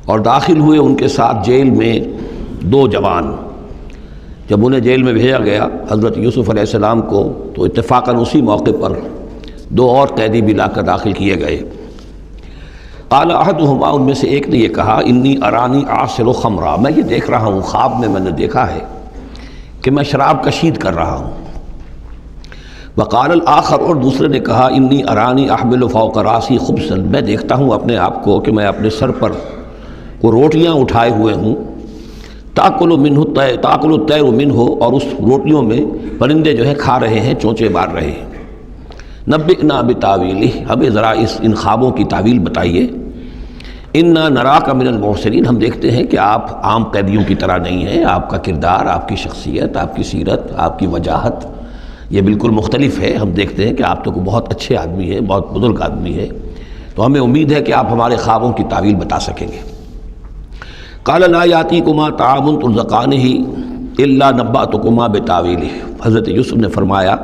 اور داخل ہوئے ان کے ساتھ جیل میں 2 جوان۔ جب انہیں جیل میں بھیجا گیا حضرت یوسف علیہ السلام کو، تو اتفاقاً اسی موقع پر 2 اور قیدی بھی لا کر داخل کیے گئے۔ قال احدہما، ان میں سے ایک نے یہ کہا، انی ارانی اعصر خمرا، میں یہ دیکھ رہا ہوں، خواب میں نے دیکھا ہے کہ میں شراب کشید کر رہا ہوں۔ وقال الآخر، اور دوسرے نے کہا، انی ارانی احمل فوق راسی خبزا، میں دیکھتا ہوں اپنے آپ کو کہ میں اپنے سر پر وہ روٹیاں اٹھائے ہوئے ہوں، تاکل الطیر منہ، اور اس روٹیوں میں پرندے جو ہے کھا رہے ہیں، چونچے مار رہے ہیں۔ نبئنا بتاویلہ، ہمیں ذرا ان خوابوں کی تعویل بتائیے۔ انا نراک من المحسنین، ہم دیکھتے ہیں کہ آپ عام قیدیوں کی طرح نہیں ہیں، آپ کا کردار، آپ کی شخصیت، آپ کی سیرت، آپ کی وجاہت یہ بالکل مختلف ہے۔ ہم دیکھتے ہیں کہ آپ تو بہت اچھے آدمی ہیں، بہت بزرگ آدمی ہے، تو ہمیں امید ہے کہ آپ ہمارے خوابوں کی تعویل بتا سکیں گے۔ قال لا یاتیکما طعام ترزقانہ الا نبأتکما بتاویلہ، حضرت یوسف نے فرمایا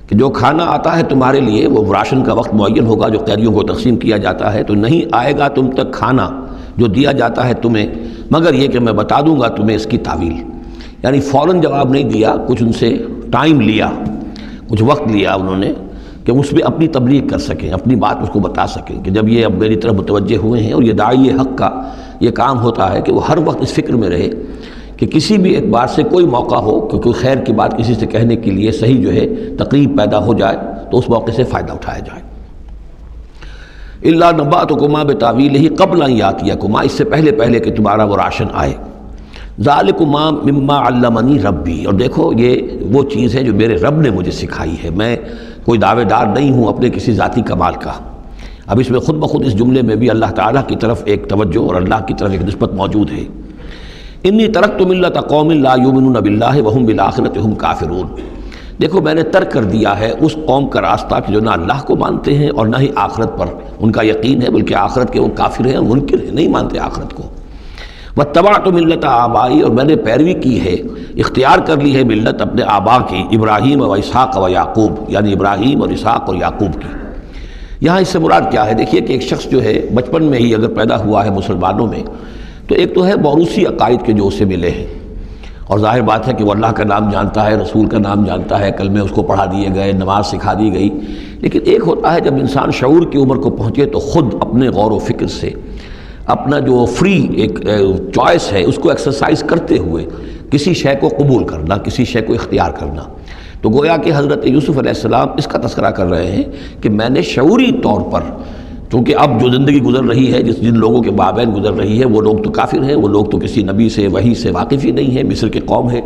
کہ جو کھانا آتا ہے تمہارے لیے، وہ راشن کا وقت معین ہوگا جو قیدیوں کو تقسیم کیا جاتا ہے، تو نہیں آئے گا تم تک کھانا جو دیا جاتا ہے تمہیں، مگر یہ کہ میں بتا دوں گا تمہیں اس کی تعویل۔ یعنی فوراً جواب نہیں دیا، کچھ ان سے ٹائم لیا، کچھ وقت لیا انہوں نے کہ اس میں اپنی تبلیغ کر سکیں، اپنی بات اس کو بتا سکیں کہ جب یہ اب میری طرف متوجہ ہوئے ہیں۔ اور یہ داعی حق کا یہ کام ہوتا ہے کہ وہ ہر وقت اس فکر میں رہے کہ کسی بھی اعتبار سے کوئی موقع ہو کہ کوئی خیر کی بات کسی سے کہنے کے لیے صحیح جو ہے تقریب پیدا ہو جائے تو اس موقع سے فائدہ اٹھایا جائے۔ الا نبأتکما بتاویلہ قبل ان یاتیکما، اس سے پہلے کہ تمہارا وہ راشن آئے۔ ذالکما مما علمنی ربی، اور دیکھو یہ وہ چیز ہے جو میرے رب نے مجھے سکھائی ہے، میں کوئی دعوے دار نہیں ہوں اپنے کسی ذاتی کمال کا۔ اب اس میں خود بخود اس جملے میں بھی اللہ تعالیٰ کی طرف ایک توجہ اور اللہ کی طرف ایک نسبت موجود ہے۔ انی ترکت ملت قوم لا یؤمنون باللہ وہم بالآخرۃ ہم کافرون، دیکھو میں نے ترک کر دیا ہے اس قوم کا راستہ کہ جو نہ اللہ کو مانتے ہیں اور نہ ہی آخرت پر ان کا یقین ہے، بلکہ آخرت کے وہ کافر ہیں، منکر ہیں، نہیں مانتے آخرت کو۔ واتبعت ملت آبائی، اور میں نے پیروی کی ہے، اختیار کر لی ہے ملت اپنے آبا کی، ابراہیم و اسحاق و یعقوب، یعنی ابراہیم اور اسحاق اور یعقوب کی۔ یہاں اس سے مراد کیا ہے؟ دیکھیے کہ ایک شخص جو ہے بچپن میں ہی اگر پیدا ہوا ہے مسلمانوں میں، تو ایک تو ہے موروثی عقائد کے جو اسے ملے ہیں، اور ظاہر بات ہے کہ وہ اللہ کا نام جانتا ہے، رسول کا نام جانتا ہے، کلمے اس کو پڑھا دیے گئے، نماز سکھا دی گئی۔ لیکن ایک ہوتا ہے جب انسان شعور کی عمر کو پہنچے تو خود اپنے غور و فکر سے اپنا جو فری ایک چوائس ہے اس کو ایکسرسائز کرتے ہوئے کسی شے کو قبول کرنا، کسی شے کو اختیار کرنا۔ تو گویا کہ حضرت یوسف علیہ السلام اس کا تذکرہ کر رہے ہیں کہ میں نے شعوری طور پر، چونکہ اب جو زندگی گزر رہی ہے، جن لوگوں کے مابین گزر رہی ہے، وہ لوگ تو کافر ہیں، وہ لوگ تو کسی نبی سے وحی سے واقف ہی نہیں ہیں، مصر کے قوم ہے،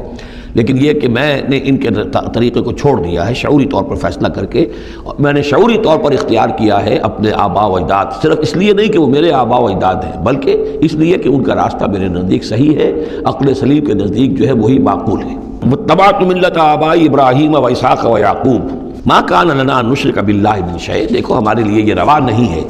لیکن یہ کہ میں نے ان کے طریقے کو چھوڑ دیا ہے شعوری طور پر فیصلہ کر کے، اور میں نے شعوری طور پر اختیار کیا ہے اپنے آبا و اجداد، صرف اس لیے نہیں کہ وہ میرے آبا و اجداد ہیں، بلکہ اس لیے کہ ان کا راستہ میرے نزدیک صحیح ہے، عقل سلیم کے نزدیک جو ہے وہی معقول ہے۔ واتبعت ملت آبائی ابراہیم و اسحاق و یعقوب ما کان لنا ان نشرک باللہ من شیء، دیکھو ہمارے لیے یہ روا نہیں ہے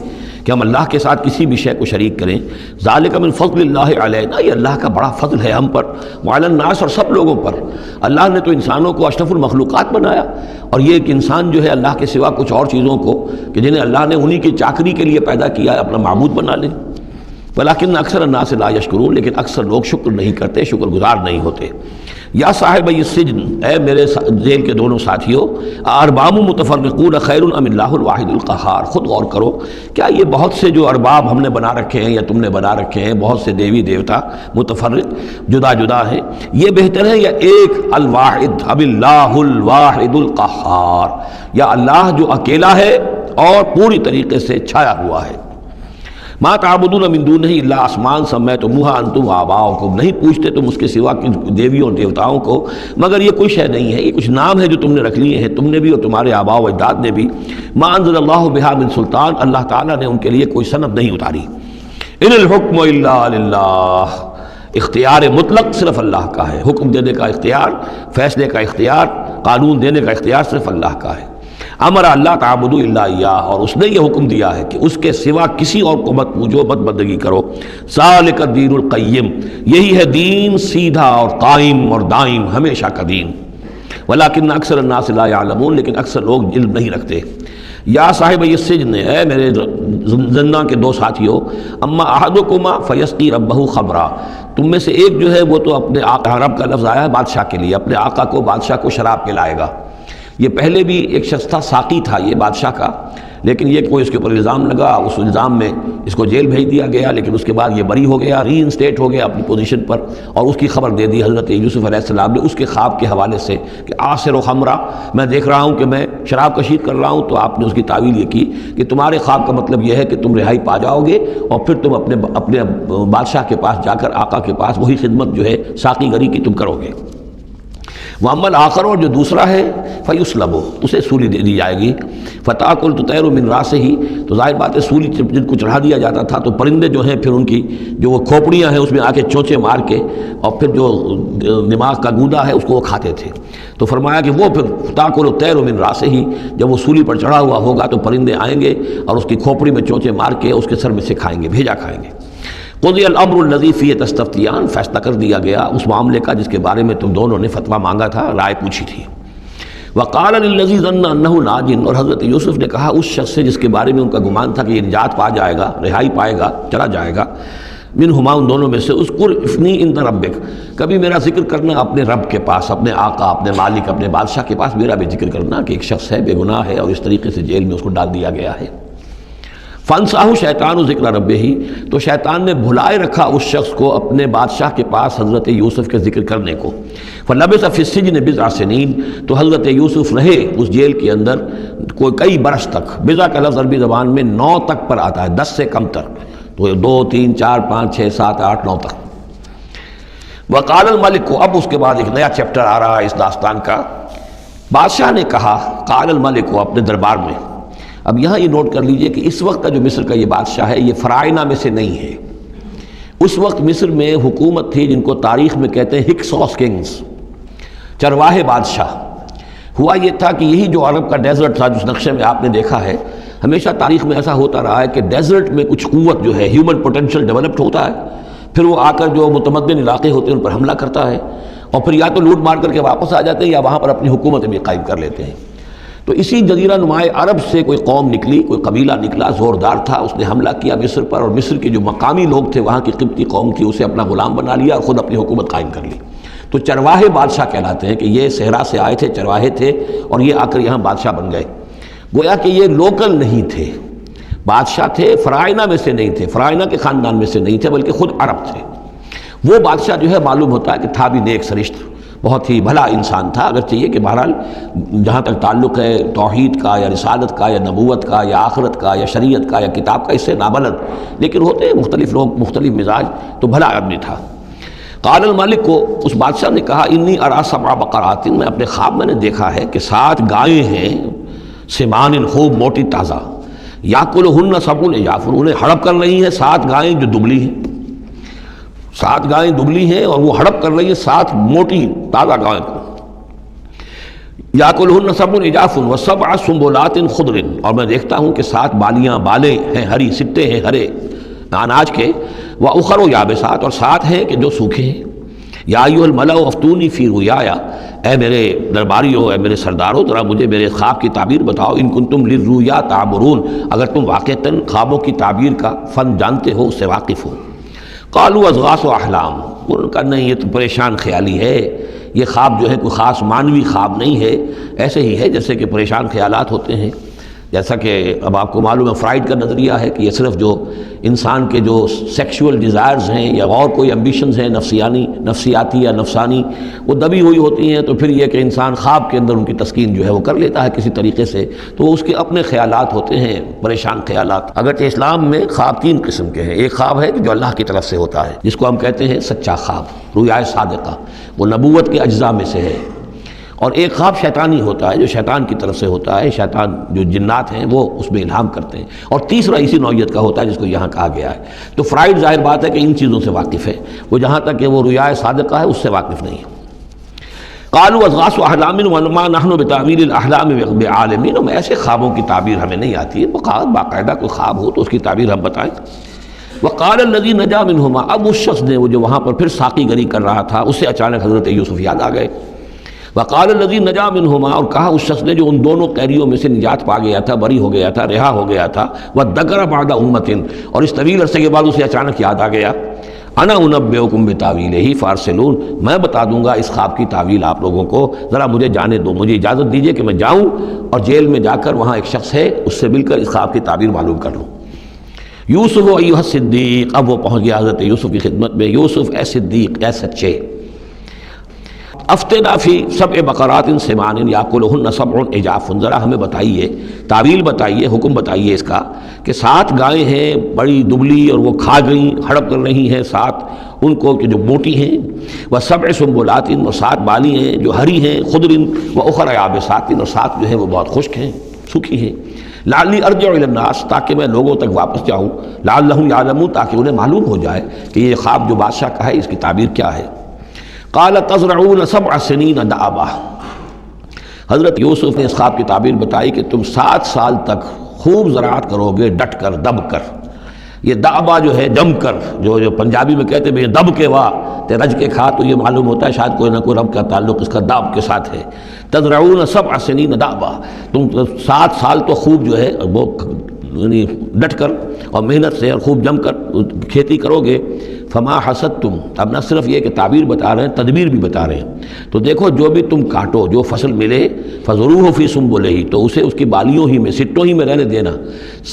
کہ ہم اللہ کے ساتھ کسی بھی شے کو شریک کریں۔ ذالک من فضل اللہ علینا، یہ اللہ کا بڑا فضل ہے ہم پر، وعلی الناس، اور سب لوگوں پر۔ اللہ نے تو انسانوں کو اشرف المخلوقات بنایا، اور یہ کہ انسان جو ہے اللہ کے سوا کچھ اور چیزوں کو کہ جنہیں اللہ نے انہی کی چاکری کے لیے پیدا کیا ہے اپنا معبود بنا لے۔ ولیکن اکثر الناس لا یشکرون، لیکن اکثر لوگ شکر نہیں کرتے، شکر گزار نہیں ہوتے۔ یا صاحب السجن، اے میرے جیل کے دونوں ساتھیوں، ارباب متفرقون خیر ام اللہ الواحد القہار، خود غور کرو، کیا یہ بہت سے جو ارباب ہم نے بنا رکھے ہیں یا تم نے بنا رکھے ہیں، بہت سے دیوی دیوتا متفرق جدا جدا ہیں، یہ بہتر ہے یا ایک الواحد اب اللہ الواحد القہار، یا اللہ جو اکیلا ہے اور پوری طریقے سے چھایا ہوا ہے۔ ما تعبدون من دونہ الا اسماء سمیتموها انتم وآباؤکم، نہیں پوچھتے تم اس کے سوا دیویوں اور دیوتاؤں کو مگر یہ کوئی شے نہیں ہے، یہ کچھ نام ہے جو تم نے رکھ لیے ہیں، تم نے بھی اور تمہارے آباء و اجداد نے بھی۔ ما انزل اللہ بہا من سلطان، اللہ تعالیٰ نے ان کے لیے کوئی سند نہیں اتاری۔ ان الحکم الا للہ، اختیار مطلق صرف اللہ کا ہے، حکم دینے کا اختیار، فیصلے کا اختیار، قانون دینے کا اختیار صرف اللہ کا ہے۔ امر اللہ تعبدوا الا ایاہ، اور اس نے یہ حکم دیا ہے کہ اس کے سوا کسی اور کو مت پوجو، مت بندگی کرو۔ ذالک الدین القیم، یہی ہے دین سیدھا اور قائم اور دائم، ہمیشہ کا دین۔ ولیکن اکثر الناس لا یعلمون، لیکن اکثر لوگ علم نہیں رکھتے۔ یا صاحب السجن، اے میرے زندہ کے دو ساتھی ہو، اما احدکما فیسقی ربہ خمرا، تم میں سے ایک جو ہے وہ تو اپنے آقا، رب کا لفظ آیا ہے بادشاہ کے لیے، اپنے آقا کو، بادشاہ کو شراب پلائے گا۔ یہ پہلے بھی ایک شخص تھا، ساقی تھا یہ بادشاہ کا، لیکن یہ کوئی اس کے اوپر الزام لگا، اس الزام میں اس کو جیل بھیج دیا گیا، لیکن اس کے بعد یہ بری ہو گیا، ری انسٹیٹ ہو گیا اپنی پوزیشن پر، اور اس کی خبر دے دی حضرت یوسف علیہ السلام نے اس کے خواب کے حوالے سے کہ عاصر و خمرہ، میں دیکھ رہا ہوں کہ میں شراب کشید کر رہا ہوں۔ تو آپ نے اس کی تعویل یہ کی کہ تمہارے خواب کا مطلب یہ ہے کہ تم رہائی پا جاؤ گے، اور پھر تم اپنے بادشاہ کے پاس جا کر، آقا کے پاس وہی خدمت جو ہے ساقی گری کی تم کرو گے۔ وَأَمَّا الْآخَرُ، اور جو دوسرا ہے فَيُسْلَبُ، اسے سولی دے دی جائے گی، فَتَأْكُلُ الطَّيْرُ مِنْ رَأْسِهِ، تو ظاہر بات ہے سولی جن کو چڑھا دیا جاتا تھا تو پرندے جو ہیں پھر ان کی جو وہ کھوپڑیاں ہیں اس میں آ کے چونچے مار کے، اور پھر جو دماغ کا گودا ہے اس کو وہ کھاتے تھے۔ تو فرمایا کہ وہ پھر تَأْكُلُ الطَّيْرُ مِنْ رَأْسِهِ، جب وہ سولی پر چڑھا ہوا ہوگا تو پرندے آئیں گے اور اس کی کھوپڑی میں چونچے مار کے اس کے سر میں سے کھائیں گے، بھیجا کھائیں گے۔ قضی الامر الذی فیہ تستفتیان، فیصلہ کر دیا گیا اس معاملے کا جس کے بارے میں تم دونوں نے فتویٰ مانگا تھا، رائے پوچھی تھی۔ وقال للذی ظن انہ ناج، اور حضرت یوسف نے کہا اس شخص سے جس کے بارے میں ان کا گمان تھا کہ یہ نجات پا جائے گا، رہائی پائے گا، چلا جائے گا، منہما، ان دونوں میں سے، اذکر افنی عند ربک، کبھی میرا ذکر کرنا اپنے رب کے پاس، اپنے آقا، اپنے مالک، اپنے بادشاہ کے پاس میرا بھی ذکر کرنا کہ ایک شخص ہے بے گناہ ہے اور اس طریقے سے جیل میں اس کو ڈال دیا گیا ہے۔ فَانْسَاهُ شیطان ذکر ربہ، تو شیطان نے بھلائے رکھا اس شخص کو اپنے بادشاہ کے پاس حضرت یوسف کے ذکر کرنے کو۔ فَلَبِثَ فِي السِّجْنِ بِضْعَ سِنِينَ، تو حضرت یوسف رہے اس جیل کے اندر کئی برس تک۔ بضع کا لفظ عربی زبان میں 9 تک پر آتا ہے، 10 سے کم تر، تو 2 3 4 5 6 7 8 9 تک۔ وقال الملک کو، اب اس کے بعد ایک نیا چیپٹر آ رہا ہے اس داستان کا۔ بادشاہ نے کہا، قال الملک کو، اپنے دربار میں۔ اب یہاں یہ نوٹ کر لیجئے کہ اس وقت کا جو مصر کا یہ بادشاہ ہے یہ فرائنہ میں سے نہیں ہے۔ اس وقت مصر میں حکومت تھی جن کو تاریخ میں کہتے ہیں ہکسوس کنگز، چرواہے بادشاہ۔ ہوا یہ تھا کہ یہی جو عرب کا ڈیزرٹ تھا جس نقشے میں آپ نے دیکھا ہے، ہمیشہ تاریخ میں ایسا ہوتا رہا ہے کہ ڈیزرٹ میں کچھ قوت جو ہے، ہیومن پوٹینشل ڈیولپڈ ہوتا ہے، پھر وہ آ کر جو متمدن علاقے ہوتے ہیں ان پر حملہ کرتا ہے، اور پھر یا تو لوٹ مار کر کے واپس آ جاتے ہیں یا وہاں پر اپنی حکومت بھی قائم کر لیتے ہیں۔ تو اسی جزیرہ نمائے عرب سے کوئی قوم نکلی، کوئی قبیلہ نکلا، زوردار تھا، اس نے حملہ کیا مصر پر، اور مصر کے جو مقامی لوگ تھے، وہاں کی قبطی قوم تھی، اسے اپنا غلام بنا لیا اور خود اپنی حکومت قائم کر لی۔ تو چرواہے بادشاہ کہلاتے ہیں کہ یہ صحرا سے آئے تھے، چرواہے تھے، اور یہ آ کر یہاں بادشاہ بن گئے۔ گویا کہ یہ لوکل نہیں تھے، بادشاہ تھے، فرائنہ میں سے نہیں تھے، فرائنہ کے خاندان میں سے نہیں تھے، بلکہ خود عرب تھے۔ وہ بادشاہ جو ہے معلوم ہوتا ہے کہ تھا بھی نیک سرشت، بہت ہی بھلا انسان تھا، اگر چاہیے کہ بہرحال جہاں تک تعلق ہے توحید کا یا رسالت کا یا نبوت کا یا آخرت کا یا شریعت کا یا کتاب کا، اس سے نابلد، لیکن ہوتے ہیں مختلف لوگ، مختلف مزاج، تو بھلا آدمی تھا۔ قال الملک کو، اس بادشاہ نے کہا، انی ارا 7 بقرات، میں اپنے خواب میں نے دیکھا ہے کہ 7 گائیں ہیں، سمان، خوب موٹی تازہ، یاکلہن 7 عجاف، انہیں ہڑپ کر رہی ہیں 7 گائیں جو دبلی ہیں، 7 گائیں دبلی ہیں اور وہ ہڑپ کر رہی ہیں 7 موٹی تازہ گائیں کو۔ یاکلہن 7 عجاف و7 سنبلات خضر، اور میں دیکھتا ہوں کہ 7 بالیاں، بالیں ہیں ہری، سبتے ہیں ہرے اناج کے، وَأُخَرُ یابسات، اور 7 ہیں کہ جو سوکھے ہیں۔ یا ایھا الملأ افتونی فی رؤیایا، اے میرے درباریوں، اے میرے سرداروں، ذرا مجھے میرے خواب کی تعبیر بتاؤ، ان کنتم للرؤیا تعبرون، اگر تم واقعتاً خوابوں کی تعبیر کا فن جانتے ہو، اس سے واقف ہو۔ قالوا اضغاث احلام، ان کا نہیں، یہ تو پریشان خیالی ہے، یہ خواب جو ہے کوئی خاص معنوی خواب نہیں ہے، ایسے ہی ہے جیسے کہ پریشان خیالات ہوتے ہیں۔ جیسا کہ اب آپ کو معلوم ہے فرائڈ کا نظریہ ہے کہ یہ صرف جو انسان کے جو سیکشول ڈیزائرز ہیں یا اور کوئی ایمبیشنز ہیں نفسیاتی یا نفسانی، وہ دبی ہوئی ہوتی ہیں، تو پھر یہ کہ انسان خواب کے اندر ان کی تسکین جو ہے وہ کر لیتا ہے کسی طریقے سے، تو اس کے اپنے خیالات ہوتے ہیں، پریشان خیالات۔ اگرچہ اسلام میں خواب 3 قسم کے ہیں، ایک خواب ہے کہ جو اللہ کی طرف سے ہوتا ہے، جس کو ہم کہتے ہیں سچا خواب، رؤیا صادقہ، وہ نبوت کے اجزاء میں سے ہے، اور ایک خواب شیطانی ہوتا ہے جو شیطان کی طرف سے ہوتا ہے، شیطان جو جنات ہیں وہ اس میں الہام کرتے ہیں، اور تیسرا اسی نوعیت کا ہوتا ہے جس کو یہاں کہا گیا ہے۔ تو فرائڈ ظاہر بات ہے کہ ان چیزوں سے واقف ہے، وہ جہاں تک کہ وہ رؤیا صادقہ ہے اس سے واقف نہیں ہے۔ قالوا اضغاث احلام وما نحن بتاویل الاحلام بعالمین، ہم ایسے خوابوں کی تعبیر ہمیں نہیں آتی ہے، باقاعدہ کوئی خواب ہو تو اس کی تعبیر ہم بتائیں۔ وقال الذی نجا منہما، اب اس شخص نے، وہ جو وہاں پر پھر ساقی گری کر رہا تھا، اس سے اچانک حضرت یوسف یاد آ گئے۔ وقال الذی نجا منہما، اور کہا اس شخص نے جو ان دونوں قیدیوں میں سے نجات پا گیا تھا، بری ہو گیا تھا، رہا ہو گیا تھا، وذکر بعد امۃ، اور اس طویل عرصے کے بعد اسے اچانک یاد آ گیا، انا انبئکم بتاویلہ فارسلون، میں بتا دوں گا اس خواب کی تعویل آپ لوگوں کو، ذرا مجھے جانے دو، مجھے اجازت دیجیے کہ میں جاؤں اور جیل میں جا کر وہاں ایک شخص ہے اس سے مل کر اس خواب کی تعبیر معلوم کر لوں۔ یوسف ایھا الصدیق، اب وہ پہنچ گیا حضرت یوسف کی خدمت میں، یوسف اے صدیق، اے سچے، افتنا فی سبع بقرات سمان یاکلہن سبع عجاف، ذرا ہمیں بتائیے، تعویل بتائیے، حکم بتائیے اس کا کہ 7 گائیں ہیں بڑی دبلی اور وہ کھا گئیں، ہڑپ کر رہی ہیں 7 ان کو کہ جو موٹی ہیں، وہ سبع سنبلات، اور 7 بالی ہیں جو ہری ہیں، خضر و اخر یابسات، اور 7 جو ہیں وہ بہت خشک ہیں، سوکھی ہیں، لعلی ارجع الی الناس، تاکہ میں لوگوں تک واپس جاؤں، لعلہم یعلمون، تاکہ انہیں معلوم ہو جائے کہ یہ خواب جو بادشاہ کا ہے اس کی تعبیر کیا ہے۔ قال تزرعون 7 سنین دأبا، حضرت یوسف نے اس خواب کی تعبیر بتائی کہ تم 7 سال تک خوب زراعت کرو گے، ڈٹ کر، دب کر۔ یہ دأبا جو ہے جم کر، جو پنجابی میں کہتے ہیں دب کے واہ تے رج کے کھا، تو یہ معلوم ہوتا ہے شاید کوئی نہ کوئی رب کا تعلق اس کا داب کے ساتھ ہے۔ تزرعون 7 سنین دأبا، تم 7 سال تو خوب جو ہے وہ یعنی ڈٹ کر اور محنت سے اور خوب جم کر کھیتی کرو گے۔ فما حصدتم، اب نہ صرف یہ کہ تعبیر بتا رہے ہیں، تدبیر بھی بتا رہے ہیں، تو دیکھو جو بھی تم کاٹو، جو فصل ملے، فضروہ فی سنبلہ، تو اسے اس کی بالیوں ہی میں، سٹوں ہی میں رہنے دینا،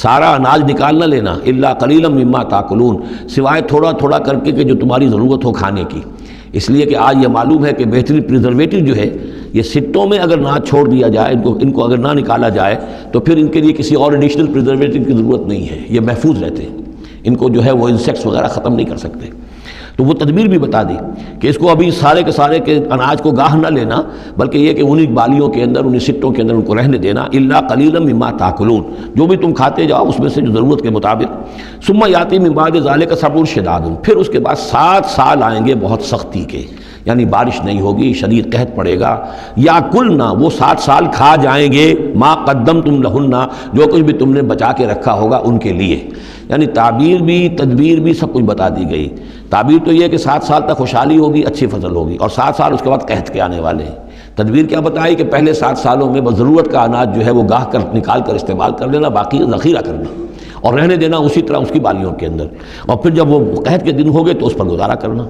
سارا اناج نکال نہ لینا، الا قلیلا مما تاکلون، سوائے تھوڑا تھوڑا کر کے کہ جو تمہاری ضرورت ہو کھانے کی، اس لیے کہ آج یہ معلوم ہے کہ بہترین پریزرویٹو جو ہے یہ سٹوں میں اگر نہ چھوڑ دیا جائے، ان کو اگر نہ نکالا جائے تو پھر ان کے لیے کسی اور ایڈیشنل پریزرویٹو کی ضرورت نہیں ہے، یہ محفوظ رہتے ہیں، ان کو جو ہے وہ انسیکٹس وغیرہ ختم نہیں کر سکتے۔ تو وہ تدبیر بھی بتا دی کہ اس کو ابھی سارے کے سارے کے اناج کو گاہ نہ لینا، بلکہ یہ کہ انہی بالیوں کے اندر، انہی سٹوں کے اندر ان کو رہنے دینا، الا قلیلا مما تاکلون، جو بھی تم کھاتے جاؤ اس میں سے جو ضرورت کے مطابق۔ ثم یاتی من بعد ذلک صبر شداد، پھر اس کے بعد 7 سال آئیں گے بہت سختی کے، یعنی بارش نہیں ہوگی، شدید قحط پڑے گا، یا کلنا، وہ 7 سال کھا جائیں گے، ما قدمتم لہن، جو کچھ بھی تم نے بچا کے رکھا ہوگا ان کے لیے، یعنی تعبیر بھی تدبیر بھی سب کچھ بتا دی گئی۔ تعبیر تو یہ کہ 7 سال تک خوشحالی ہوگی، اچھی فصل ہوگی، اور 7 سال اس کے بعد قحط کے آنے والے ہیں۔ تدبیر کیا بتائی کہ پہلے 7 سالوں میں بس ضرورت کا اناج جو ہے وہ گاہ کر نکال کر استعمال کر لینا، باقی ذخیرہ کرنا اور رہنے دینا اسی طرح اس کی بالیوں کے اندر، اور پھر جب وہ قحط کے دن ہو گئے تو اس پر گزارا کرنا۔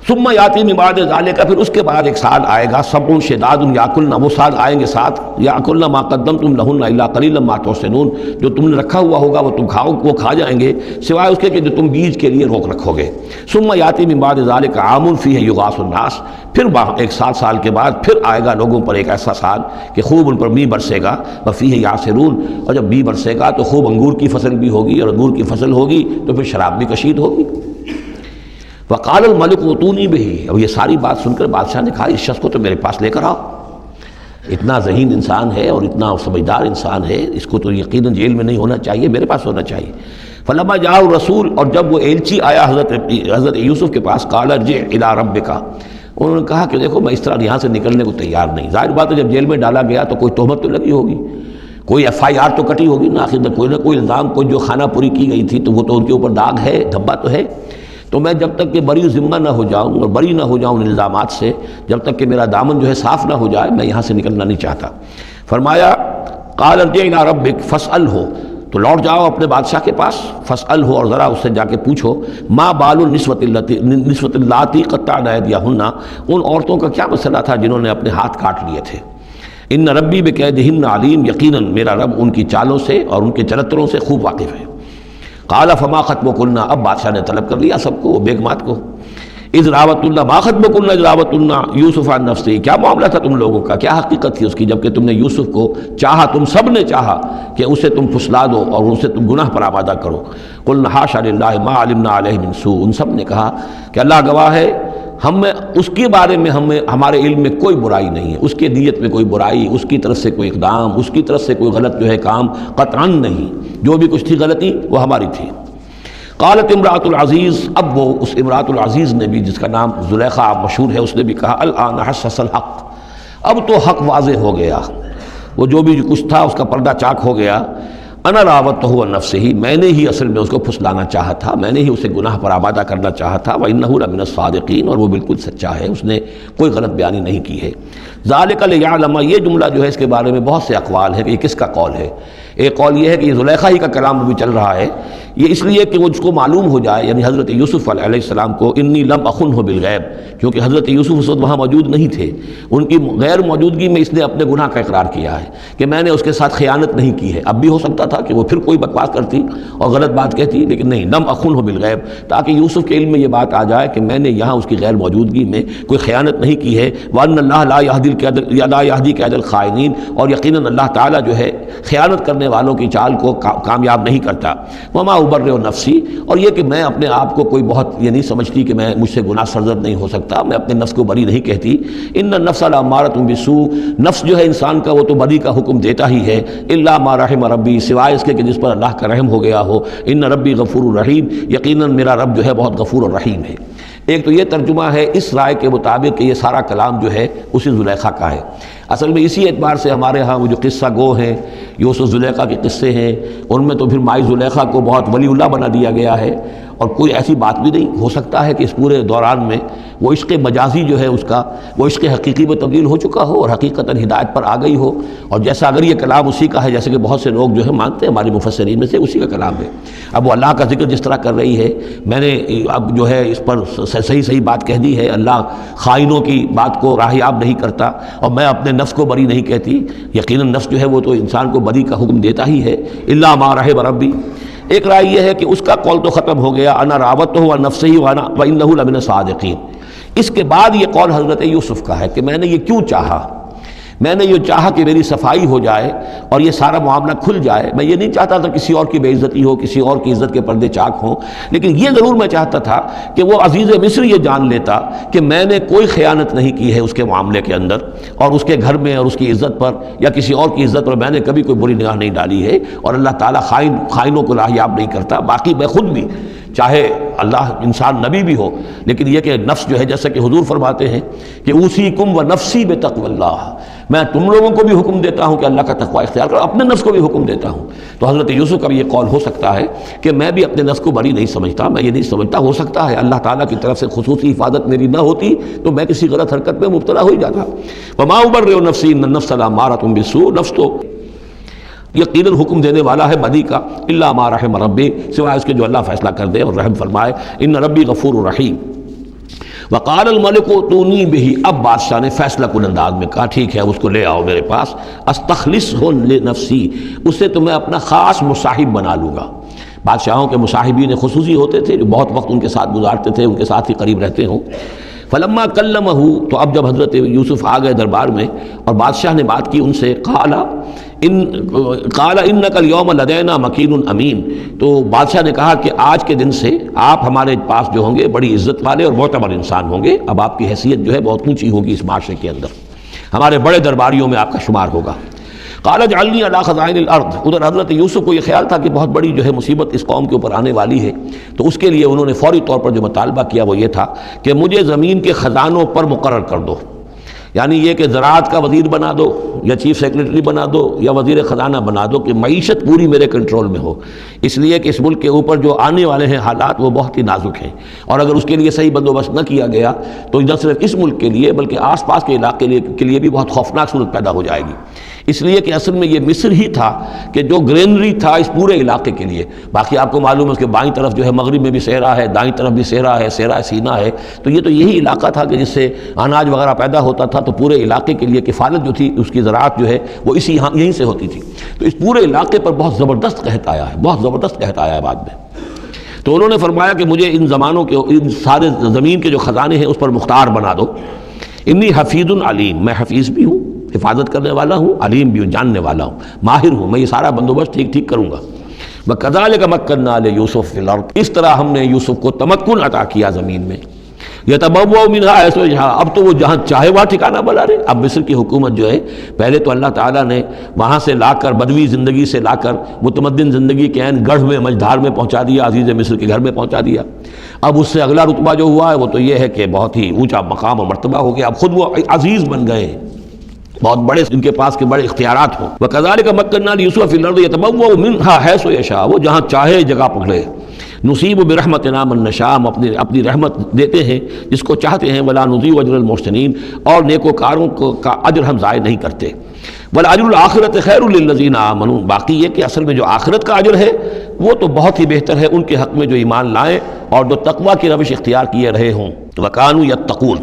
ثم یاتی من بعد ذالک، پھر اس کے بعد ایک سال آئے گا، سبع شداد یاکلن، وہ سال آئیں گے 7، یاکلن ما قدمتم لہن الا قلیلا ما تحسنون، جو تم نے رکھا ہوا ہوگا وہ تم کھاؤ، وہ کھا جائیں گے، سوائے اس کے کہ جو تم بیج کے لیے روک رکھو گے۔ ثم یاتی من بعد ذالک عام فیہ یغاث الناس، پھر ایک 7 سال کے بعد پھر آئے گا لوگوں پر ایک ایسا سال کہ خوب ان پر می برسے گا، وفیہ یعصرون، اور جب می برسے گا تو خوب انگور کی فصل بھی ہوگی، اور انگور کی فصل ہوگی تو پھر شراب بھی کشید ہوگی۔ وقال الملک اوتونی بہ، اب یہ ساری بات سن کر بادشاہ نے کہا اس شخص کو تو میرے پاس لے کر آؤ، اتنا ذہین انسان ہے اور اتنا سمجھدار انسان ہے، اس کو تو یقیناً جیل میں نہیں ہونا چاہیے، میرے پاس ہونا چاہیے۔ فلما جاء الرسول، اور جب وہ ایلچی آیا حضرت یوسف کے پاس، قال ارجع الی ربک، انہوں نے کہا کہ دیکھو میں اس طرح یہاں سے نکلنے کو تیار نہیں، ظاہر بات ہے جب جیل میں ڈالا گیا تو کوئی تہمت تو لگی ہوگی، کوئی FIR تو کٹی ہوگی نا، آخر میں کوئی نہ کوئی الزام، کوئی جو خانہ پوری کی گئی تھی تو وہ تو ان کے اوپر داغ ہے، دھبا تو ہے، تو میں جب تک کہ بری ذمہ نہ ہو جاؤں اور بری نہ ہو جاؤں ان الزامات سے، جب تک کہ میرا دامن جو ہے صاف نہ ہو جائے، میں یہاں سے نکلنا نہیں چاہتا۔ فرمایا قال ارجع الی ربک فاسألہ، تو لوٹ جاؤ اپنے بادشاہ کے پاس، فاسألہ، اور ذرا اس سے جا کے پوچھو، ما بال النسوۃ اللاتی قطعن ایدیہن، ان عورتوں کا کیا مسئلہ تھا جنہوں نے اپنے ہاتھ کاٹ لیے تھے۔ ان ربی بکیدہن علیم، یقیناً میرا رب ان کی چالوں سے اور ان کے چرتروں سے خوب واقف ہے۔ قال فما خطبکن، اب بادشاہ نے طلب کر لیا سب کو، وہ بیگمات کو، اذ راوتن، ما خطبکن اذ راوتن یوسف عن نفسہ، کیا معاملہ تھا تم لوگوں کا، کیا حقیقت تھی اس کی جبکہ تم نے یوسف کو چاہا، تم سب نے چاہا کہ اسے تم پھسلا دو اور اسے تم گناہ پر آمادہ کرو۔ قلنا حاشا للہ ما علمنا علیہ من سوء، ان سب نے کہا کہ اللہ گواہ ہے ہم میں اس کے بارے میں ہمارے علم میں کوئی برائی نہیں ہے، اس کے نیت میں کوئی برائی، اس کی طرف سے کوئی اقدام، اس کی طرف سے کوئی غلط جو ہے کام قطعاً نہیں، جو بھی کچھ تھی غلطی وہ ہماری تھی۔ قالت امرأۃ العزیز، اب وہ اس امرأۃ العزیز نے بھی، جس کا نام زلیخا مشہور ہے، اس نے بھی کہا الآن حسس الحق، اب تو حق واضح ہو گیا، وہ جو بھی کچھ تھا اس کا پردہ چاک ہو گیا۔ انا راودتہ عن نفسہ، میں نے ہی اصل میں اس کو پھسلانا چاہا تھا، میں نے ہی اسے گناہ پر آمادہ کرنا چاہا تھا، وانہ لمن الصادقین، اور وہ بالکل سچا ہے، اس نے کوئی غلط بیانی نہیں کی ہے۔ ذالک لیعلم، یہ جملہ جو ہے اس کے بارے میں بہت سے اقوال ہیں کہ یہ کس کا قول ہے۔ ایک قول یہ ہے کہ یہ زلیخا ہی کا کلام بھی چل رہا ہے، یہ اس لیے کہ وہ اس کو معلوم ہو جائے، یعنی حضرت یوسف علیہ السلام کو، انی لم اخنہ بالغیب، کیونکہ حضرت یوسف اس وقت وہاں موجود نہیں تھے، ان کی غیر موجودگی میں اس نے اپنے گناہ کا اقرار کیا ہے کہ میں نے اس کے ساتھ خیانت نہیں کی ہے۔ اب بھی ہو سکتا تھا کہ وہ پھر کوئی بکواس کرتی اور غلط بات کہتی، لیکن نہیں، لم اخنہ بالغیب، تاکہ یوسف کے علم میں یہ بات آ جائے کہ میں نے یہاں اس کی غیر موجودگی میں کوئی خیانت نہیں کی ہے، وان اللہ لا یہدی کید الخائنین، اور یقیناً اللہ تعالیٰ جو ہے خیانت کرنے والوں کی چال کو کامیاب نہیں کرتا۔ وما ابرئ نفسی، اور یہ کہ میں اپنے آپ کو کوئی بہت یہ نہیں سمجھتی کہ میں مجھ سے گناہ سرزد نہیں ہو سکتا، میں اپنے نفس کو بری نہیں کہتی۔ ان النفس لامارۃ بالسوء، نفس جو ہے انسان کا وہ تو بدی کا حکم دیتا ہی ہے، الا ما رحم ربی، سوائے اس کے کہ جس پر اللہ کا رحم ہو گیا ہو، ان ربی غفور الرحیم، یقیناً میرا رب جو ہے بہت غفور الرحیم ہے۔ ایک تو یہ ترجمہ ہے اس رائے کے مطابق کہ یہ سارا کلام جو ہے اسی زلیخا کا ہے۔ اصل میں اسی اعتبار سے ہمارے ہاں وہ جو قصہ گو ہیں، یوسف زلیخا کے قصے ہیں، ان میں تو پھر مائی زلیخا کو بہت ولی اللہ بنا دیا گیا ہے، اور کوئی ایسی بات بھی نہیں ہو سکتا ہے کہ اس پورے دوران میں وہ عشق مجازی جو ہے اس کا وہ عشق حقیقی میں تبدیل ہو چکا ہو اور حقیقتاً ہدایت پر آ گئی ہو، اور جیسا اگر یہ کلام اسی کا ہے جیسے کہ بہت سے لوگ جو ہے مانتے ہیں ہمارے مفسرین میں سے اسی کا کلام ہے۔ اب وہ اللہ کا ذکر جس طرح کر رہی ہے، میں نے اب جو ہے اس پر صحیح بات کہہ دی ہے، اللہ خائنوں کی بات کو راہیاب نہیں کرتا، اور میں اپنے نفس کو بری نہیں کہتی، یقیناً نفس جو ہے وہ تو انسان کو بری کا حکم دیتا ہی ہے، الا ما رحم ربی۔ ایک رائے یہ ہے کہ اس کا قول تو ختم ہو گیا، انا راودتہ عن نفسہ وانہ لمن الصادقین۔ اس کے بعد یہ قول حضرت یوسف کا ہے کہ میں نے یہ کیوں چاہا، میں نے یہ چاہا کہ میری صفائی ہو جائے اور یہ سارا معاملہ کھل جائے۔ میں یہ نہیں چاہتا تھا کسی اور کی بے عزتی ہو، کسی اور کی عزت کے پردے چاک ہوں، لیکن یہ ضرور میں چاہتا تھا کہ وہ عزیز مصر یہ جان لیتا کہ میں نے کوئی خیانت نہیں کی ہے اس کے معاملے کے اندر، اور اس کے گھر میں اور اس کی عزت پر یا کسی اور کی عزت پر میں نے کبھی کوئی بری نگاہ نہیں ڈالی ہے، اور اللہ تعالیٰ خائنوں کو راہیاب نہیں کرتا۔ باقی میں خود بھی، چاہے اللہ انسان نبی بھی ہو، لیکن یہ کہ نفس جو ہے جیسا کہ حضور فرماتے ہیں کہ اوصیکم ونفسی بتقوی اللہ، میں تم لوگوں کو بھی حکم دیتا ہوں کہ اللہ کا تقوی اختیار کرو، اپنے نفس کو بھی حکم دیتا ہوں۔ تو حضرت یوسف کا بھی یہ قول ہو سکتا ہے کہ میں بھی اپنے نفس کو بری نہیں سمجھتا، میں یہ نہیں سمجھتا، ہو سکتا ہے اللہ تعالیٰ کی طرف سے خصوصی حفاظت میری نہ ہوتی تو میں کسی غلط حرکت میں مبتلا ہو ہی جاتا۔ وما ابرئ نفسی ان النفس لامارۃ بالسوء، نفس تو یقیناً حکم دینے والا ہے بدی کا، الا ما رحم ربی، سوائے اس کے جو اللہ فیصلہ کر دے اور رحم فرمائے، ان ربی غفور الرحیم۔ وقال الملک ائتونی بہ، اب بادشاہ نے فیصلہ کن انداز میں کہا ٹھیک ہے اس کو لے آؤ میرے پاس، استخلصہ لنفسی، اسے تو میں اپنا خاص مصاحب بنا لوں گا۔ بادشاہوں کے مصاحبین خصوصی ہوتے تھے جو بہت وقت ان کے ساتھ گزارتے تھے، ان کے ساتھ ہی قریب رہتے ہوں۔ فلما کلمہ، تو اب جب حضرت یوسف آ گئے دربار میں اور بادشاہ نے بات کی ان سے، قال انک اليوم لدینا مکین امین، تو بادشاہ نے کہا کہ آج کے دن سے آپ ہمارے پاس جو ہوں گے بڑی عزت والے اور معتبر انسان ہوں گے، اب آپ کی حیثیت جو ہے بہت اونچی ہوگی اس معاشرے کے اندر، ہمارے بڑے درباریوں میں آپ کا شمار ہوگا۔ قال اجعلنی علی خزائن الارض، ادھر حضرت یوسف کو یہ خیال تھا کہ بہت بڑی جو ہے مصیبت اس قوم کے اوپر آنے والی ہے، تو اس کے لیے انہوں نے فوری طور پر جو مطالبہ کیا وہ یہ تھا کہ مجھے زمین کے خزانوں پر مقرر کر دو، یعنی یہ کہ زراعت کا وزیر بنا دو یا چیف سیکریٹری بنا دو یا وزیر خزانہ بنا دو، کہ معیشت پوری میرے کنٹرول میں ہو، اس لیے کہ اس ملک کے اوپر جو آنے والے ہیں حالات وہ بہت ہی نازک ہیں، اور اگر اس کے لیے صحیح بندوبست نہ کیا گیا تو نہ صرف اس ملک کے لیے بلکہ آس پاس کے علاقے کے لیے بھی بہت خوفناک صورت پیدا ہو جائے گی۔ اس لیے کہ اصل میں یہ مصر ہی تھا کہ جو گرینری تھا اس پورے علاقے کے لیے، باقی آپ کو معلوم ہے کہ بائیں طرف جو ہے مغرب میں بھی صحرا ہے، دائیں طرف بھی صحرا ہے، صحرا سینا ہے، تو یہ تو یہی علاقہ تھا کہ جس سے اناج وغیرہ پیدا ہوتا تھا، تو پورے علاقے کے لیے کفالت جو تھی اس کی زراعت جو ہے وہ یہیں سے ہوتی تھی، تو اس پورے علاقے پر بہت زبردست قحط آیا ہے، بہت زبردست قحط آیا ہے بعد میں۔ تو انہوں نے فرمایا کہ مجھے ان زمانوں کے ان سارے زمین کے جو خزانے ہیں اس پر مختار بنا دو، انی حفیظ علیم، میں حفیظ بھی ہوں، حفاظت کرنے والا ہوں، علیم بھی ہوں، جاننے والا ہوں، ماہر ہوں، میں یہ سارا بندوبست ٹھیک کروں گا۔ وَكَذَلِكَ مَكَّنَّا لِيُوسُفَ فِي الْأَرْضِ، اس طرح ہم نے یوسف کو تمکن عطا کیا زمین میں، يَتَبَوَّأُ مِنْهَا حَيْثُ يَشَاءُ، اب تو وہ جہاں چاہے وہاں ٹھکانہ بنا رہے۔ اب مصر کی حکومت جو ہے پہلے تو اللہ تعالیٰ نے وہاں سے لا کر بدوی زندگی سے لا کر متمدن زندگی کے عین گڑھ میں مجدھار میں پہنچا دیا، عزیز مصر کے گھر میں پہنچا دیا۔ اب اس سے اگلا رتبہ جو ہوا ہے وہ تو یہ ہے کہ بہت ہی اونچا مقام اور مرتبہ ہو گیا، اب خود وہ عزیز بن گئے ہیں۔ بہت بڑے ان کے پاس کے بڑے اختیارات ہوں. وَكَذَلِكَ مَكَّنَّا لِيُوسُفَ فِي الْأَرْضِ يَتَبَوَّأُ مِنْهَا حَيْثُ يَشَاءُ، وہ جہاں چاہے جگہ پکڑے. نصیب برحمتنا من نشاء، ہم اپنی رحمت دیتے ہیں جس کو چاہتے ہیں. ولا نضيع اجر المحسنین، اور نیکوکاروں کا اجر ہم ضائع نہیں کرتے. والاجر الآخرۃ خیر للذین آمنوا، باقی یہ کہ اصل میں جو آخرت کا اجر ہے وہ تو بہت ہی بہتر ہے ان کے حق میں جو ایمان لائیں اور جو تقوی کی روش اختیار کیے رہے ہوں. وکانوا یتقون.